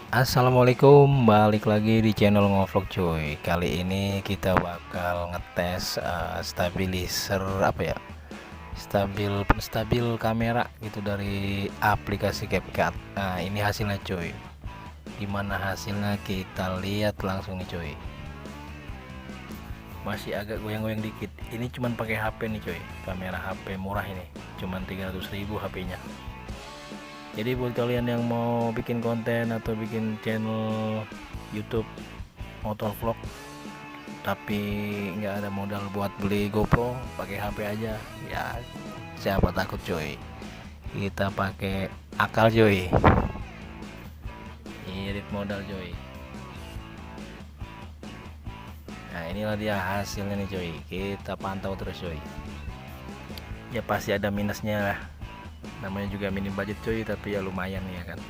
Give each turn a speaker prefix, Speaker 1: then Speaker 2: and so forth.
Speaker 1: Assalamualaikum, balik lagi di channel Ngovlog cuy. Kali ini kita bakal ngetes stabilizer apa ya? Penstabil kamera gitu dari aplikasi CapCut. Nah, ini hasilnya cuy. Gimana hasilnya kita lihat langsung nih cuy. Masih agak goyang-goyang dikit. Ini cuman pakai HP nih cuy. Kamera HP murah ini. Cuman 300.000 HP-nya. Jadi buat kalian yang mau bikin konten atau bikin channel YouTube Motovlog tapi nggak ada modal buat beli GoPro, pakai HP aja ya, siapa takut cuy, kita pakai akal cuy, irit modal cuy. Nah inilah dia hasilnya nih cuy, kita pantau terus cuy. Ya pasti ada minusnya lah, namanya juga minim budget cuy, tapi ya lumayan ya kan.